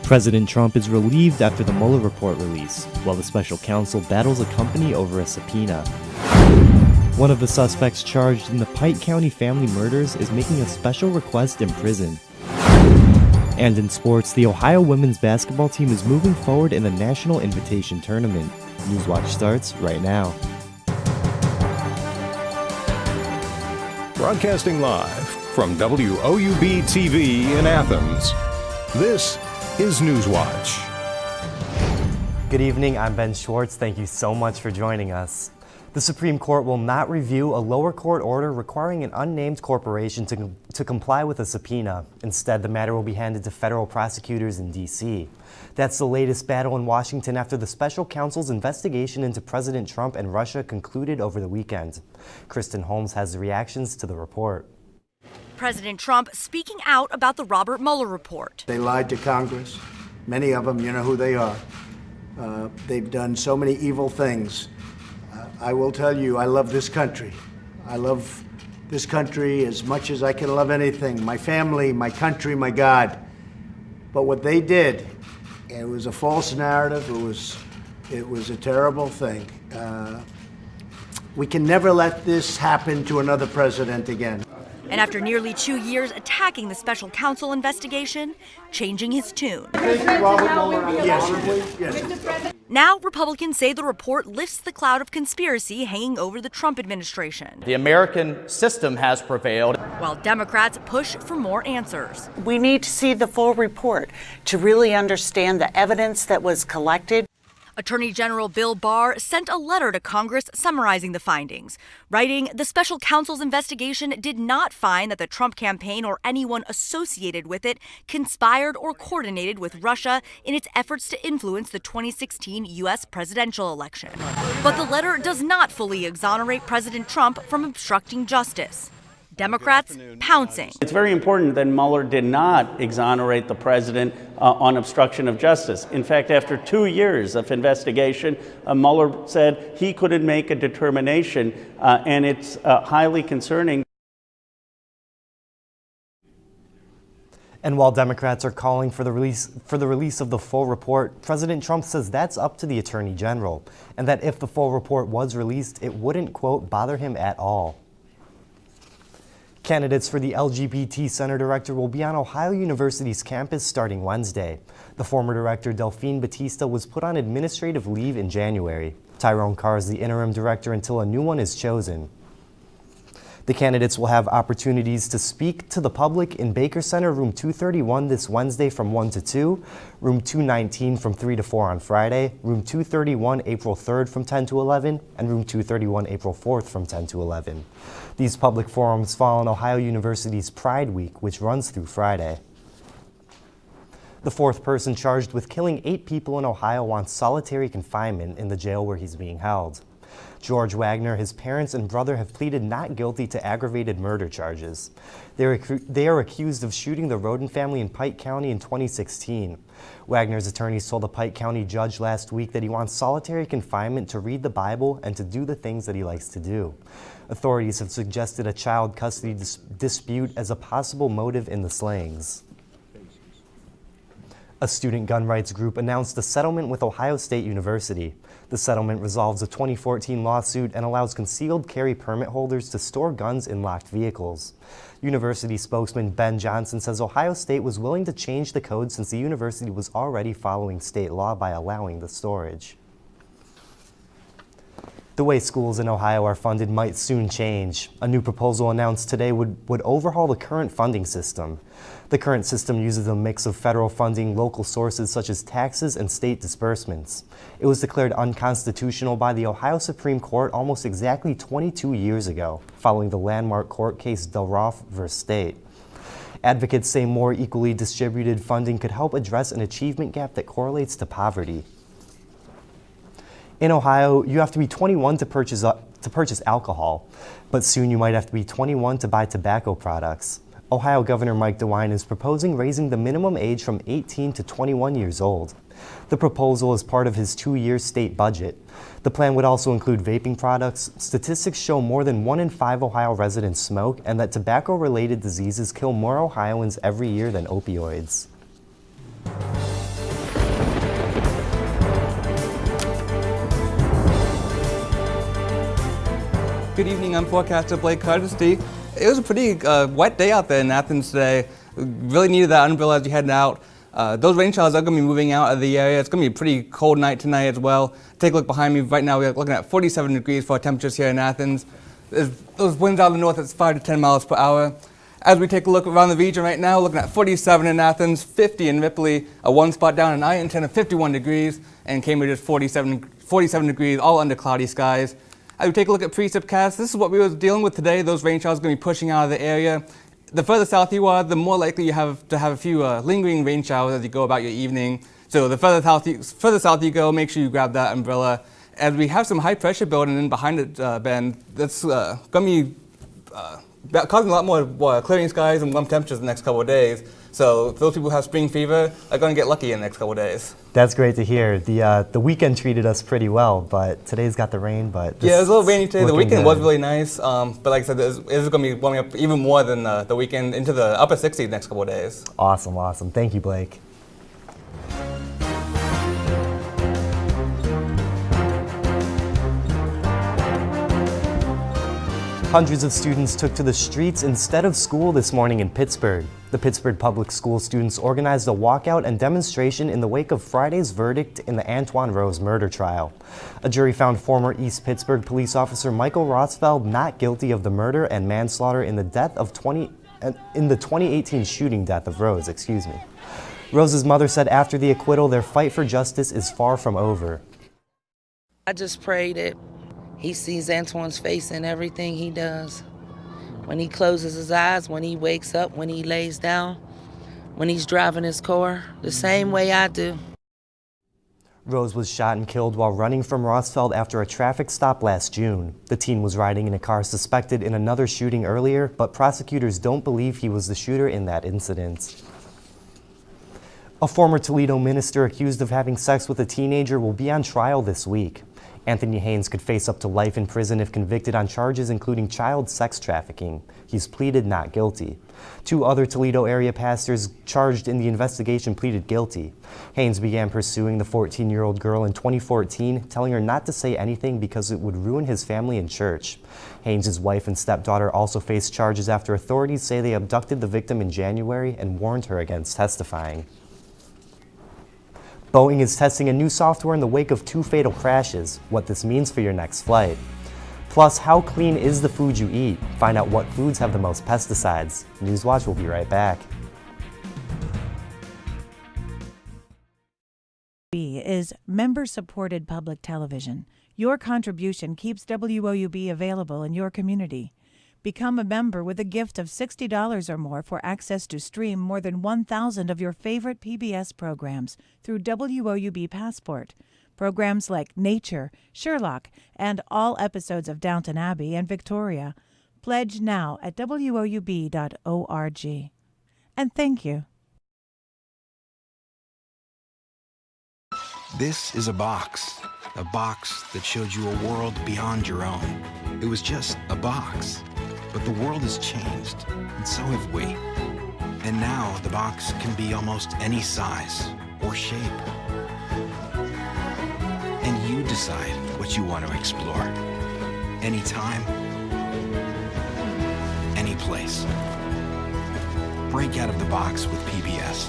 President Trump is relieved after the Mueller report release, while the special counsel battles a company over a subpoena. One of the suspects charged in the Pike County family murders is making a special request in prison. And in sports, the Ohio women's basketball team is moving forward in the National Invitation Tournament. Newswatch starts right now. Broadcasting live from WOUB TV in Athens, this is Newswatch. Good evening, I'm Ben Schwartz. Thank you so much for joining us. The Supreme Court will not review a lower court order requiring an unnamed corporation to comply with a subpoena. Instead, the matter will be handed to federal prosecutors in D.C. That's the latest battle in Washington after the special counsel's investigation into President Trump and Russia concluded over the weekend. Kristen Holmes has the reactions to the report. President Trump speaking out about the Robert Mueller report. They lied to Congress. Many of them, you know who they are. They've done so many evil things. I will tell you, I love this country. I love this country as much as I can love anything. My family, my country, my God. But what they did, it was a false narrative. It was a terrible thing. We can never let this happen to another president again. And after nearly 2 years attacking the special counsel investigation, changing his tune. Now, Republicans say the report lifts the cloud of conspiracy hanging over the Trump administration. The American system has prevailed. While Democrats push for more answers. We need to see the full report to really understand the evidence that was collected. Attorney General Bill Barr sent a letter to Congress summarizing the findings, writing, "The special counsel's investigation did not find that the Trump campaign or anyone associated with it conspired or coordinated with Russia in its efforts to influence the 2016 U.S. presidential election." But the letter does not fully exonerate President Trump from obstructing justice. Democrats pouncing. It's very important that Mueller did not exonerate the president on obstruction of justice. In fact, after 2 years of investigation, Mueller said he couldn't make a determination, and it's highly concerning. And while Democrats are calling for the release of the full report, President Trump says that's up to the Attorney General, and that if the full report was released, it wouldn't, quote, bother him at all. Candidates for the LGBT Center Director will be on Ohio University's campus starting Wednesday. The former director, Delphine Batista, was put on administrative leave in January. Tyrone Carr is the interim director until a new one is chosen. The candidates will have opportunities to speak to the public in Baker Center, room 231 this Wednesday from 1 to 2, room 219 from 3 to 4 on Friday, room 231 April 3rd from 10 to 11, and room 231 April 4th from 10 to 11. These public forums fall on Ohio University's Pride Week, which runs through Friday. The fourth person charged with killing 8 people in Ohio wants solitary confinement in the jail where he's being held. George Wagner, his parents, and brother have pleaded not guilty to aggravated murder charges. They are accused of shooting the Roden family in Pike County in 2016. Wagner's attorneys told a Pike County judge last week that he wants solitary confinement to read the Bible and to do the things that he likes to do. Authorities have suggested a child custody dispute as a possible motive in the slayings. A student gun rights group announced a settlement with Ohio State University. The settlement resolves a 2014 lawsuit and allows concealed carry permit holders to store guns in locked vehicles. University spokesman Ben Johnson says Ohio State was willing to change the code since the university was already following state law by allowing the storage. The way schools in Ohio are funded might soon change. A new proposal announced today would overhaul the current funding system. The current system uses a mix of federal funding, local sources such as taxes, and state disbursements. It was declared unconstitutional by the Ohio Supreme Court almost exactly 22 years ago, following the landmark court case DelRoff v. State. Advocates say more equally distributed funding could help address an achievement gap that correlates to poverty. In Ohio, you have to be 21 to purchase alcohol, but soon you might have to be 21 to buy tobacco products. Ohio Governor Mike DeWine is proposing raising the minimum age from 18 to 21 years old. The proposal is part of his 2-year state budget. The plan would also include vaping products. Statistics show more than 1 in 5 Ohio residents smoke, and that tobacco-related diseases kill more Ohioans every year than opioids. Good evening, I'm forecaster Blake Hardesty. It was a pretty wet day out there in Athens today. Really needed that umbrella as you head out. Those rain showers are going to be moving out of the area. It's going to be a pretty cold night tonight as well. Take a look behind me. Right now we're looking at 47 degrees for our temperatures here in Athens. Those winds out of the north, it's 5 to 10 miles per hour. As we take a look around the region right now, looking at 47 in Athens, 50 in Ripley, a one spot down in Ironton of 51 degrees, and Cambridge is 47 degrees, all under cloudy skies. As we take a look at precipcast, this is what we were dealing with today. Those rain showers are going to be pushing out of the area. The further south you are, the more likely you have to have a few lingering rain showers as you go about your evening. So the further south you go, make sure you grab that umbrella. As we have some high pressure building in behind it, Ben, that's going to be causing a lot more clearing skies and warm temperatures the next couple of days. So those people who have spring fever are going to get lucky in the next couple of days. That's great to hear. The weekend treated us pretty well, but today's got the rain. But yeah, it was a little rainy today. The weekend good. was really nice, but like I said, it is going to be warming up even more than the weekend, into the upper 60s the next couple of days. Awesome. Thank you, Blake. Hundreds of students took to the streets instead of school this morning in Pittsburgh. The Pittsburgh Public School students organized a walkout and demonstration in the wake of Friday's verdict in the Antoine Rose murder trial. A jury found former East Pittsburgh police officer Michael Rothfeld not guilty of the murder and manslaughter in the 2018 shooting death of Rose. Rose's mother said after the acquittal, their fight for justice is far from over. I just pray that he sees Antoine's face in everything he does. When he closes his eyes, when he wakes up, when he lays down, when he's driving his car, the same way I do. Rose was shot and killed while running from Rothfeld after a traffic stop last June. The teen was riding in a car suspected in another shooting earlier, but prosecutors don't believe he was the shooter in that incident. A former Toledo minister accused of having sex with a teenager will be on trial this week. Anthony Haynes could face up to life in prison if convicted on charges including child sex trafficking. He's pleaded not guilty. 2 other Toledo area pastors charged in the investigation pleaded guilty. Haynes began pursuing the 14-year-old girl in 2014, telling her not to say anything because it would ruin his family and church. Haynes' wife and stepdaughter also faced charges after authorities say they abducted the victim in January and warned her against testifying. Boeing is testing a new software in the wake of 2 fatal crashes, what this means for your next flight. Plus, how clean is the food you eat? Find out what foods have the most pesticides. Newswatch will be right back. WOUB is member-supported public television. Your contribution keeps WOUB available in your community. Become a member with a gift of $60 or more for access to stream more than 1,000 of your favorite PBS programs through WOUB Passport. Programs like Nature, Sherlock, and all episodes of Downton Abbey and Victoria. Pledge now at woub.org. And thank you. This is a box that showed you a world beyond your own. It was just a box. But the world has changed, and so have we. And now the box can be almost any size or shape. And you decide what you want to explore. Anytime, any place. Break out of the box with PBS.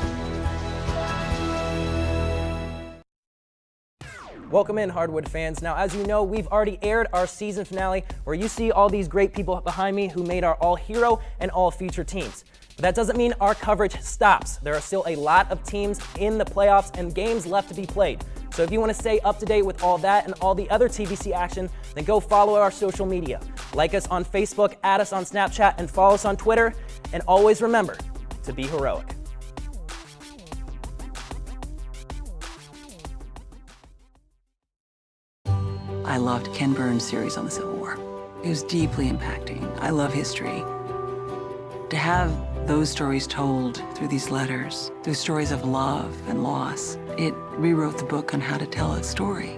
Welcome in, Hardwood fans. Now, as you know, we've already aired our season finale where you see all these great people behind me who made our all-hero and all-future teams. But that doesn't mean our coverage stops. There are still a lot of teams in the playoffs and games left to be played. So if you want to stay up to date with all that and all the other TVC action, then go follow our social media. Like us on Facebook, add us on Snapchat, and follow us on Twitter. And always remember to be heroic. I loved Ken Burns' series on the Civil War. It was deeply impacting. I love history. To have those stories told through these letters, through stories of love and loss, it rewrote the book on how to tell a story.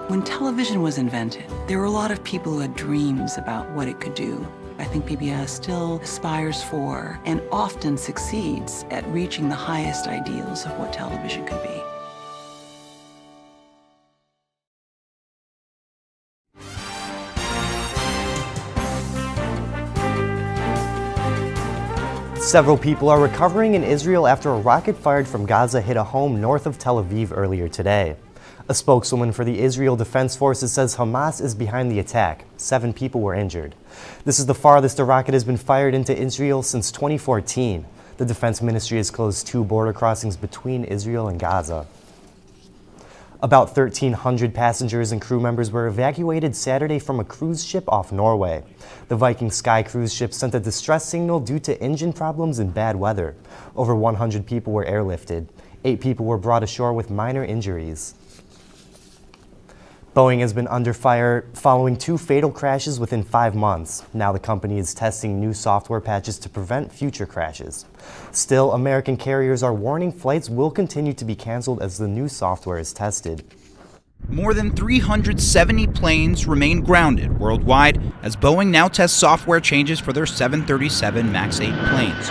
When television was invented, there were a lot of people who had dreams about what it could do. I think PBS still aspires for and often succeeds at reaching the highest ideals of what television could be. Several people are recovering in Israel after a rocket fired from Gaza hit a home north of Tel Aviv earlier today. A spokeswoman for the Israel Defense Forces says Hamas is behind the attack. 7 people were injured. This is the farthest a rocket has been fired into Israel since 2014. The Defense Ministry has closed 2 border crossings between Israel and Gaza. About 1,300 passengers and crew members were evacuated Saturday from a cruise ship off Norway. The Viking Sky cruise ship sent a distress signal due to engine problems and bad weather. Over 100 people were airlifted. 8 people were brought ashore with minor injuries. Boeing has been under fire following 2 fatal crashes within 5 months. Now the company is testing new software patches to prevent future crashes. Still, American carriers are warning flights will continue to be canceled as the new software is tested. More than 370 planes remain grounded worldwide as Boeing now tests software changes for their 737 MAX 8 planes.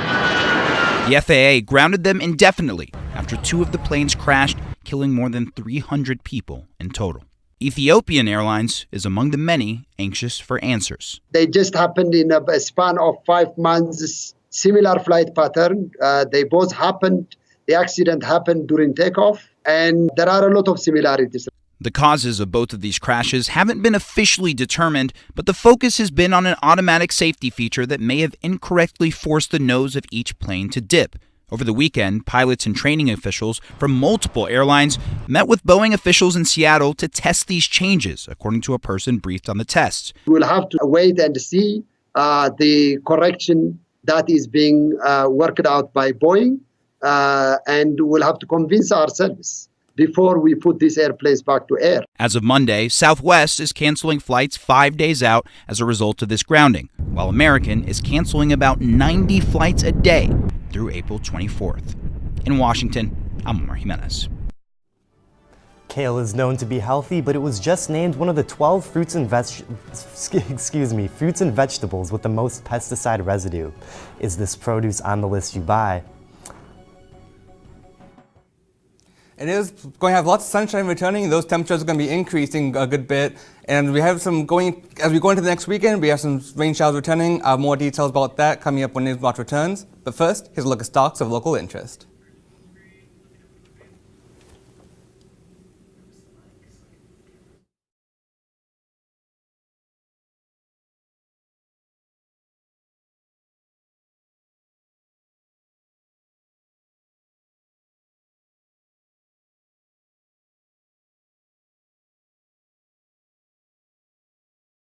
The FAA grounded them indefinitely after 2 of the planes crashed, killing more than 300 people in total. Ethiopian Airlines is among the many anxious for answers. They just happened in a span of 5 months, similar flight pattern. They both happened, the accident happened during takeoff, and there are a lot of similarities. The causes of both of these crashes haven't been officially determined, but the focus has been on an automatic safety feature that may have incorrectly forced the nose of each plane to dip. Over the weekend, pilots and training officials from multiple airlines met with Boeing officials in Seattle to test these changes, according to a person briefed on the tests. We'll have to wait and see the correction that is being worked out by Boeing, and we'll have to convince ourselves before we put these airplanes back to air. As of Monday, Southwest is canceling flights 5 days out as a result of this grounding, while American is canceling about 90 flights a day through April 24th. In Washington, I'm Omar Jimenez. Kale is known to be healthy, but it was just named one of the 12 fruits and vegetables with the most pesticide residue. Is this produce on the list you buy? It is going to have lots of sunshine returning. Those temperatures are going to be increasing a good bit. And we have some as we go into the next weekend, we have some rain showers returning. I have more details about that coming up when Newswatch returns. But first, here's a look at stocks of local interest.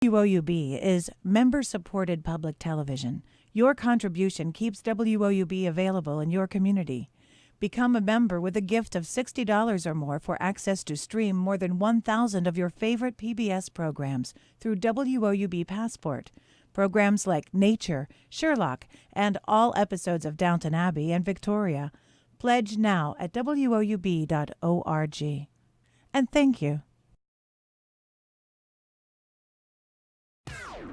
WOUB is member-supported public television. Your contribution keeps WOUB available in your community. Become a member with a gift of $60 or more for access to stream more than 1,000 of your favorite PBS programs through WOUB Passport. Programs like Nature, Sherlock, and all episodes of Downton Abbey and Victoria. Pledge now at woub.org. And thank you.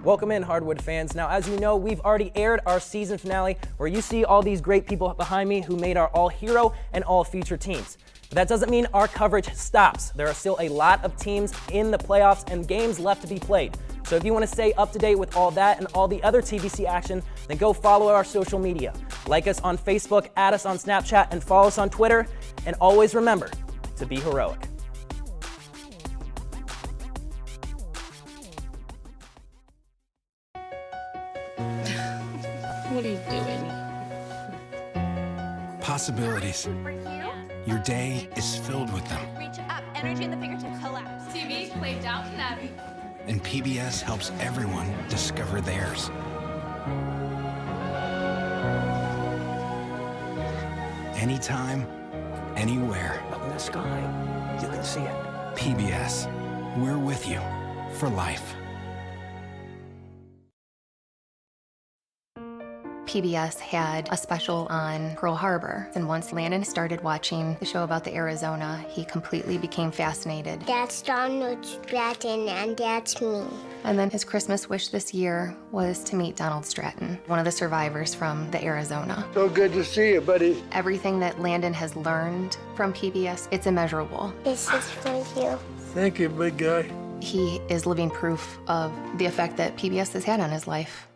Welcome in, Hardwood fans. Now, as you know, we've already aired our season finale where you see all these great people behind me who made our all-hero and all-feature teams. But that doesn't mean our coverage stops. There are still a lot of teams in the playoffs and games left to be played. So if you want to stay up to date with all that and all the other TVC action, then go follow our social media. Like us on Facebook, add us on Snapchat, and follow us on Twitter. And always remember to be heroic. What are you doing? Possibilities. Your day is filled with them. Reach up, energy in the fingertips, collapse. TV, play Downton Abbey. And PBS helps everyone discover theirs. Anytime, anywhere. Up in the sky, you can see it. PBS, we're with you for life. PBS had a special on Pearl Harbor, and once Landon started watching the show about the Arizona, he completely became fascinated. That's Donald Stratton, and that's me. And then his Christmas wish this year was to meet Donald Stratton, one of the survivors from the Arizona. So good to see you, buddy. Everything that Landon has learned from PBS, it's immeasurable. This is for you. Thank you, big guy. He is living proof of the effect that PBS has had on his life.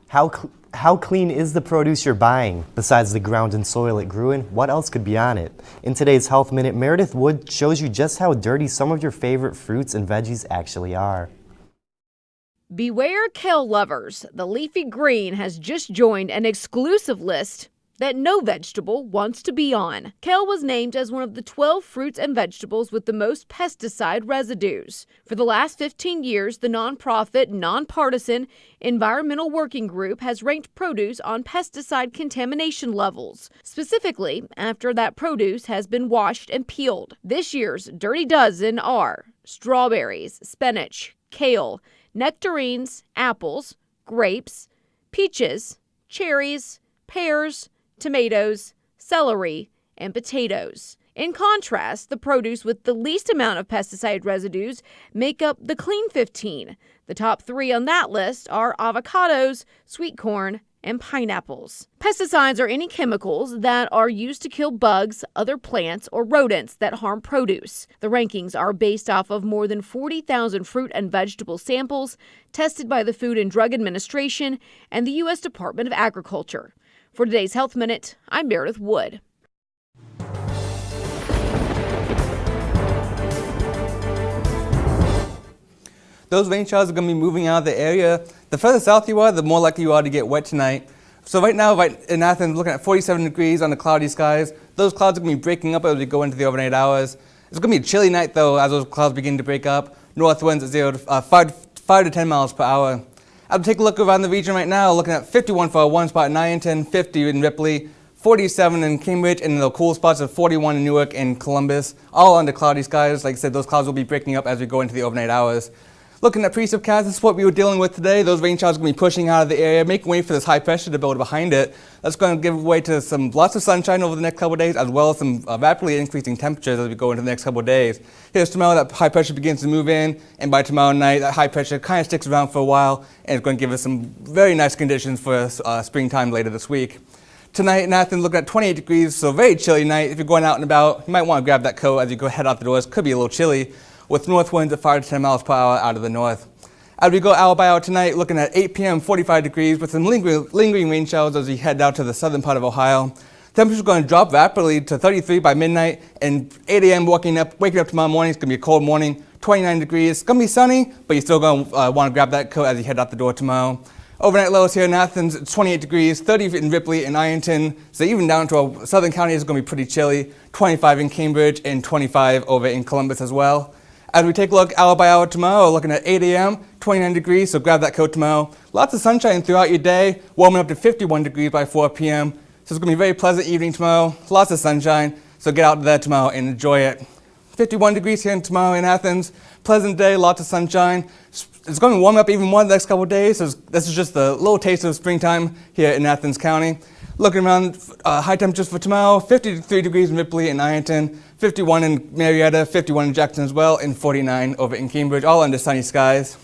How clean is the produce you're buying? Besides the ground and soil it grew in, what else could be on it? In today's Health Minute, Meredith Wood shows you just how dirty some of your favorite fruits and veggies actually are. Beware kale lovers. The leafy green has just joined an exclusive list that no vegetable wants to be on. Kale was named as one of the 12 fruits and vegetables with the most pesticide residues. For the last 15 years, the nonprofit, nonpartisan Environmental Working Group has ranked produce on pesticide contamination levels, specifically after that produce has been washed and peeled. This year's Dirty Dozen are strawberries, spinach, kale, nectarines, apples, grapes, peaches, cherries, pears, tomatoes, celery, and potatoes. In contrast, the produce with the least amount of pesticide residues make up the Clean 15. The top 3 on that list are avocados, sweet corn, and pineapples. Pesticides are any chemicals that are used to kill bugs, other plants, or rodents that harm produce. The rankings are based off of more than 40,000 fruit and vegetable samples tested by the Food and Drug Administration and the U.S. Department of Agriculture. For today's Health Minute, I'm Meredith Wood. Those rain showers are going to be moving out of the area. The further south you are, the more likely you are to get wet tonight. So right now, right in Athens, looking at 47 degrees on the cloudy skies. Those clouds are going to be breaking up as we go into the overnight hours. It's going to be a chilly night, though, as those clouds begin to break up. North winds at 5 to 10 miles per hour. I'll take a look around the region right now, looking at 51 for one spot in Ironton, 50 in Ripley, 47 in Cambridge, and the cool spots of 41 in Newark and Columbus, all under cloudy skies. Like I said, those clouds will be breaking up as we go into the overnight hours. Looking at precipcast, this is what we were dealing with today. Those rain showers are going to be pushing out of the area, making way for this high pressure to build behind it. That's going to give way to lots of sunshine over the next couple of days, as well as some rapidly increasing temperatures as we go into the next couple of days. Here's tomorrow, that high pressure begins to move in, and by tomorrow night, that high pressure kind of sticks around for a while, and it's going to give us some very nice conditions for springtime later this week. Tonight in Athens, looking at 28 degrees, so very chilly night. If you're going out and about, you might want to grab that coat as you go head out the doors. Could be a little chilly, with north winds at 5 to 10 miles per hour out of the north. As we go hour by hour tonight, looking at 8 p.m., 45 degrees with some lingering rain showers as we head down to the southern part of Ohio. Temperature's going to drop rapidly to 33 by midnight, and 8 a.m. waking up tomorrow morning. It's going to be a cold morning, 29 degrees. It's going to be sunny, but you're still going to want to grab that coat as you head out the door tomorrow. Overnight lows here in Athens, it's 28 degrees, 30 in Ripley and Ironton. So even down to our southern county is going to be pretty chilly, 25 in Cambridge and 25 over in Columbus as well. As we take a look hour by hour tomorrow, looking at 8 a.m., 29 degrees, so grab that coat tomorrow. Lots of sunshine throughout your day, warming up to 51 degrees by 4 p.m. So it's going to be a very pleasant evening tomorrow, lots of sunshine, so get out there tomorrow and enjoy it. 51 degrees here tomorrow in Athens, pleasant day, lots of sunshine. It's going to warm up even more the next couple of days, so this is just a little taste of springtime here in Athens County. Looking around, high temperatures for tomorrow, 53 degrees in Ripley and Ironton, 51 in Marietta, 51 in Jackson as well, and 49 over in Cambridge, all under sunny skies.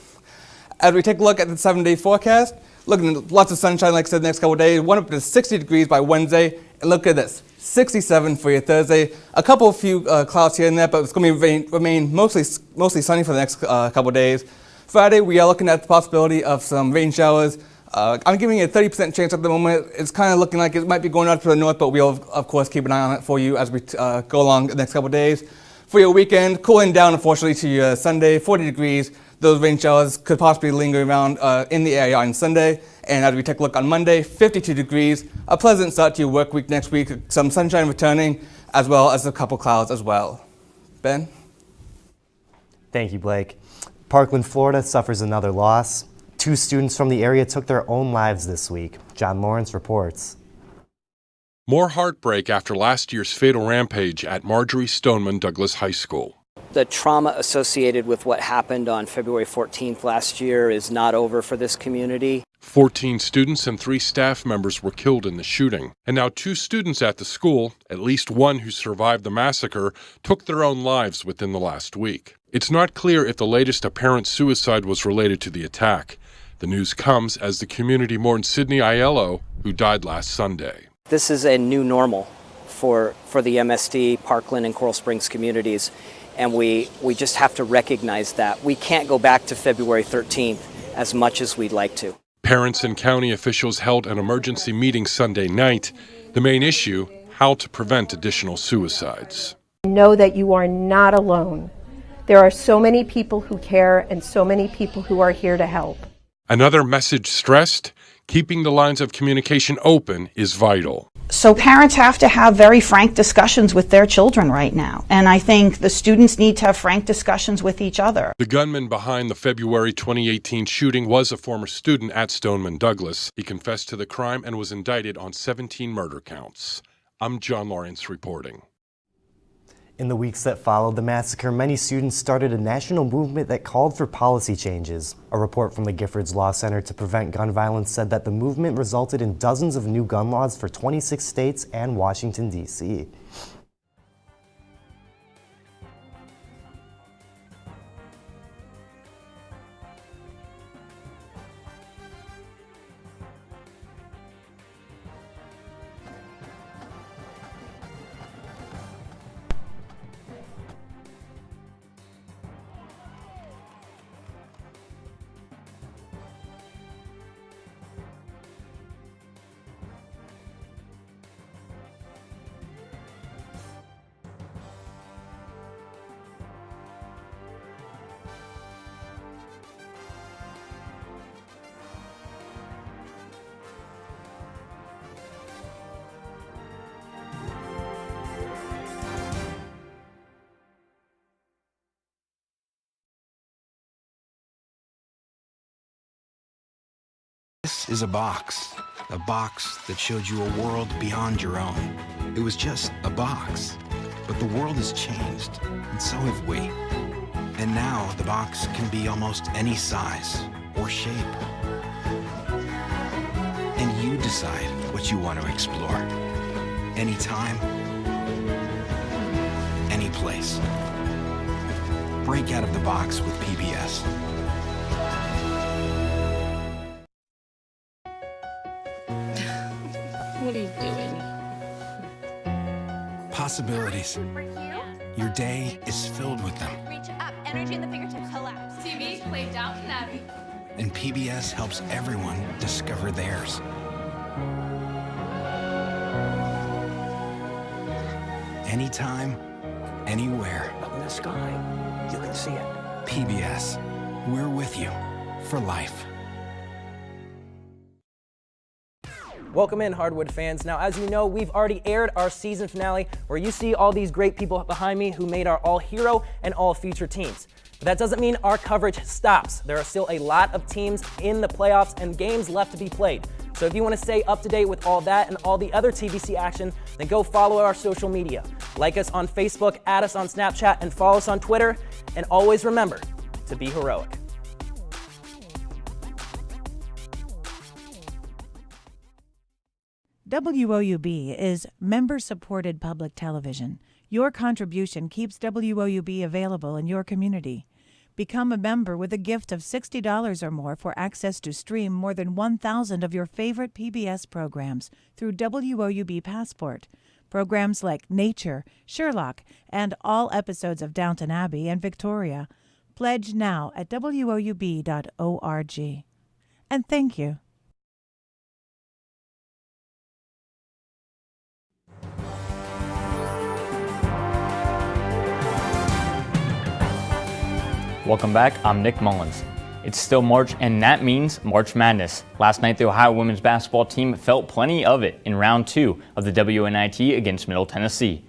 As we take a look at the 7-day forecast, looking at lots of sunshine, like I said, the next couple of days, up to 60 degrees by Wednesday, and look at this, 67 for your Thursday. A couple of few clouds here and there, but it's going to remain mostly sunny for the next couple of days. Friday, we are looking at the possibility of some rain showers. I'm giving it a 30% chance at the moment. It's kind of looking like it might be going out to the north, but we'll, of course, keep an eye on it for you as we go along the next couple of days. For your weekend, cooling down, unfortunately, to your Sunday, 40 degrees. Those rain showers could possibly linger around in the area on Sunday. And as we take a look on Monday, 52 degrees. A pleasant start to your work week next week. Some sunshine returning, as well as a couple clouds as well. Ben? Thank you, Blake. Parkland, Florida suffers another loss. 2 students from the area took their own lives this week. John Lawrence reports. More heartbreak after last year's fatal rampage at Marjorie Stoneman Douglas High School. The trauma associated with what happened on February 14th last year is not over for this community. 14 students and 3 staff members were killed in the shooting. And now 2 students at the school, at least one who survived the massacre, took their own lives within the last week. It's not clear if the latest apparent suicide was related to the attack. The news comes as the community mourns Sydney Aiello, who died last Sunday. This is a new normal for the MSD, Parkland, and Coral Springs communities, and we just have to recognize that. We can't go back to February 13th as much as we'd like to. Parents and county officials held an emergency meeting Sunday night. The main issue, how to prevent additional suicides. Know that you are not alone. There are so many people who care and so many people who are here to help. Another message stressed, keeping the lines of communication open is vital. So parents have to have very frank discussions with their children right now. And I think the students need to have frank discussions with each other. The gunman behind the February 2018 shooting was a former student at Stoneman Douglas. He confessed to the crime and was indicted on 17 murder counts. I'm John Lawrence reporting. In the weeks that followed the massacre, many students started a national movement that called for policy changes. A report from the Giffords Law Center to Prevent Gun Violence said that the movement resulted in dozens of new gun laws for 26 states and Washington, D.C. This is a box that showed you a world beyond your own. It was just a box, but the world has changed, and so have we. And now the box can be almost any size or shape. And you decide what you want to explore. Anytime, any place. Break out of the box with PBS. What are you doing? Possibilities. Your day is filled with them. Reach up, energy in the fingertips, collapse. TV, play Downton Abbey. And PBS helps everyone discover theirs. Anytime, anywhere. Up in the sky, you can see it. PBS, we're with you for life. Welcome in, Hardwood fans. Now, as you know, we've already aired our season finale where you see all these great people behind me who made our all-hero and all-future teams. But that doesn't mean our coverage stops. There are still a lot of teams in the playoffs and games left to be played. So if you want to stay up to date with all that and all the other TVC action, then go follow our social media. Like us on Facebook, add us on Snapchat, and follow us on Twitter. And always remember to be heroic. WOUB is member-supported public television. Your contribution keeps WOUB available in your community. Become a member with a gift of $60 or more for access to stream more than 1,000 of your favorite PBS programs through WOUB Passport. Programs like Nature, Sherlock, and all episodes of Downton Abbey and Victoria. Pledge now at WOUB.org. And thank you. Welcome back, I'm Nick Mullins. It's still March, and that means March Madness. Last night, the Ohio women's basketball team felt plenty of it in round 2 of the WNIT against Middle Tennessee.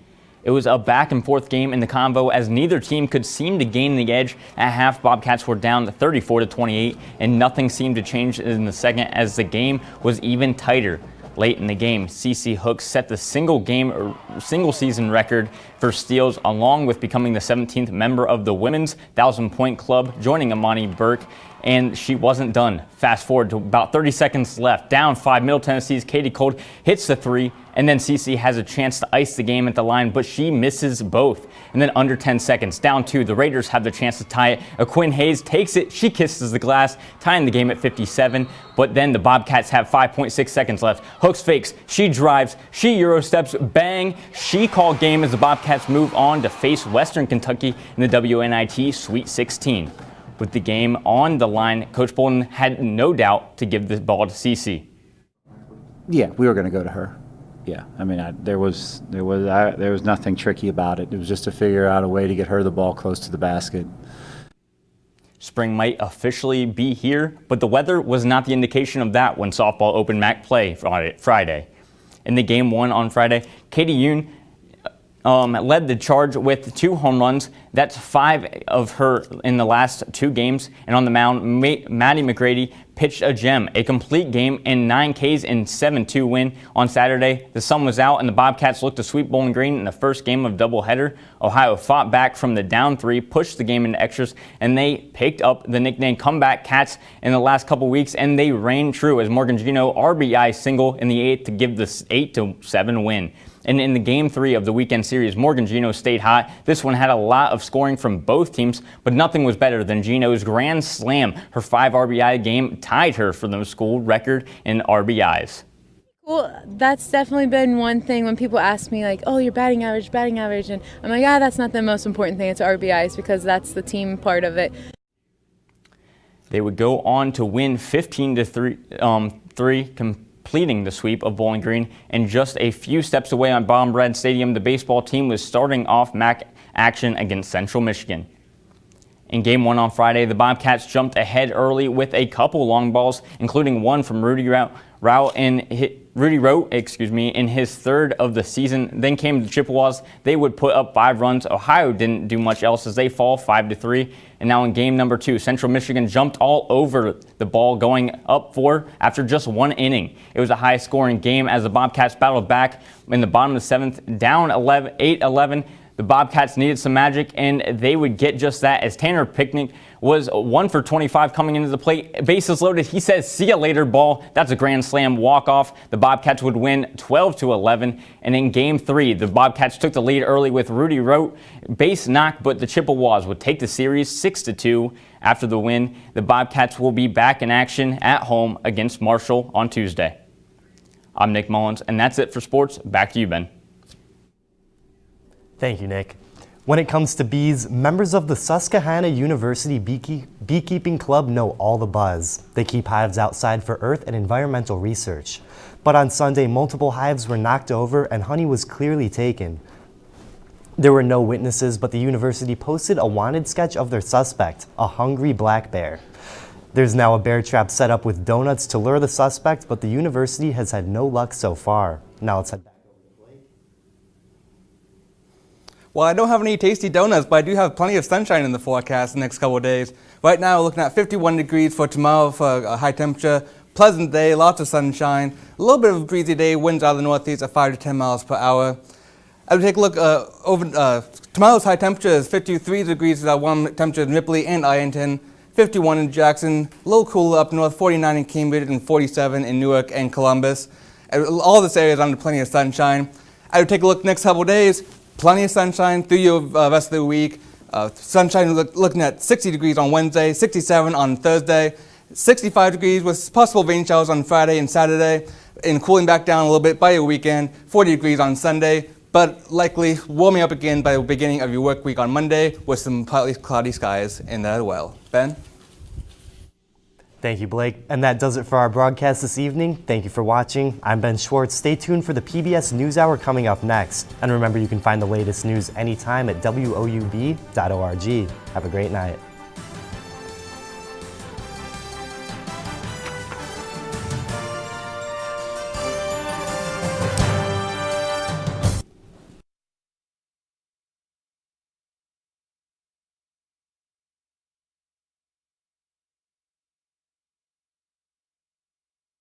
It was a back-and-forth game in the convo as neither team could seem to gain the edge. At half, Bobcats were down 34-28, and nothing seemed to change in the second as the game was even tighter. Late in the game, CeCe Hooks set the single-season record for steals, along with becoming the 17th member of the Women's 1,000-Point Club, joining Amani Burke, and she wasn't done. Fast forward to about 30 seconds left. Down 5, Middle Tennessee's Katie Cold hits the 3, and then CeCe has a chance to ice the game at the line, but she misses both. And then under 10 seconds, down 2, the Raiders have the chance to tie it. Quinn Hayes takes it, she kisses the glass, tying the game at 57. But then the Bobcats have 5.6 seconds left. Hooks fakes, she drives, she Euro steps, bang. She called game as the Bobcats move on to face Western Kentucky in the WNIT Sweet 16. With the game on the line, Coach Bolden had no doubt to give the ball to Cece. Yeah, we were going to go to her. Yeah, I mean, there was nothing tricky about it. It was just to figure out a way to get her the ball close to the basket. Spring might officially be here, but the weather was not the indication of that when softball opened MAC play Friday. In the game 1 on Friday, Katie Yoon led the charge with 2 home runs. That's 5 of her in the last 2 games. And on the mound, Maddie McGrady pitched a gem, a complete game and 9 Ks in 7-2 win. On Saturday, the sun was out and the Bobcats looked to sweep Bowling Green in the first game of doubleheader. Ohio fought back from the down 3, pushed the game into extras, and they picked up the nickname Comeback Cats in the last couple weeks, and they reigned true as Morgan Gino RBI single in the 8th to give the 8-7 win. And in the Game 3 of the weekend series, Morgan Gino stayed hot. This one had a lot of scoring from both teams, but nothing was better than Gino's grand slam. Her 5 RBI game tied her for the school record in RBIs. Well, that's definitely been one thing when people ask me, like, oh, your batting average, and I'm like, that's not the most important thing. It's RBIs because that's the team part of it. They would go on to win 15-3, completing the sweep of Bowling Green, and just a few steps away on Bomb Red Stadium, the baseball team was starting off MAC action against Central Michigan. In Game 1 on Friday, the Bobcats jumped ahead early with a couple long balls, including one from Rudy Rote in his 3rd of the season. Then came the Chippewas. They would put up 5 runs. Ohio didn't do much else as they fall 5-3. And now in game number 2, Central Michigan jumped all over the ball, going up 4 after just 1 inning. It was a high-scoring game as the Bobcats battled back in the bottom of the 7th, down 8-11. The Bobcats needed some magic, and they would get just that as Tanner Picnic was 1 for 25 coming into the plate. Bases loaded. He says, "See ya later, ball." That's a grand slam walk-off. The Bobcats would win 12-11. And in Game 3, the Bobcats took the lead early with Rudy Rote base knock, but the Chippewas would take the series 6-2. After the win, the Bobcats will be back in action at home against Marshall on Tuesday. I'm Nick Mullins, and that's it for sports. Back to you, Ben. Thank you, Nick. When it comes to bees, members of the Susquehanna University Beekeeping Club know all the buzz. They keep hives outside for earth and environmental research. But on Sunday, multiple hives were knocked over and honey was clearly taken. There were no witnesses, but the university posted a wanted sketch of their suspect, a hungry black bear. There's now a bear trap set up with donuts to lure the suspect, but the university has had no luck so far. Now let's head back. Well, I don't have any tasty donuts, but I do have plenty of sunshine in the forecast the next couple of days. Right now, we're looking at 51 degrees for tomorrow for a high temperature. Pleasant day, lots of sunshine. A little bit of a breezy day, winds out of the northeast at 5 to 10 miles per hour. As we take a look tomorrow's high temperature is 53 degrees with our warm temperature in Ripley and Ironton, 51 in Jackson, a little cooler up north, 49 in Cambridge, and 47 in Newark and Columbus. All this area is under plenty of sunshine. As we take a look next couple of days, plenty of sunshine through your rest of the week. Sunshine looking at 60 degrees on Wednesday, 67 on Thursday, 65 degrees with possible rain showers on Friday and Saturday, and cooling back down a little bit by your weekend, 40 degrees on Sunday, but likely warming up again by the beginning of your work week on Monday with some partly cloudy skies in there as well. Ben? Thank you, Blake. And that does it for our broadcast this evening. Thank you for watching. I'm Ben Schwartz. Stay tuned for the PBS NewsHour coming up next. And remember, you can find the latest news anytime at WOUB.org. Have a great night.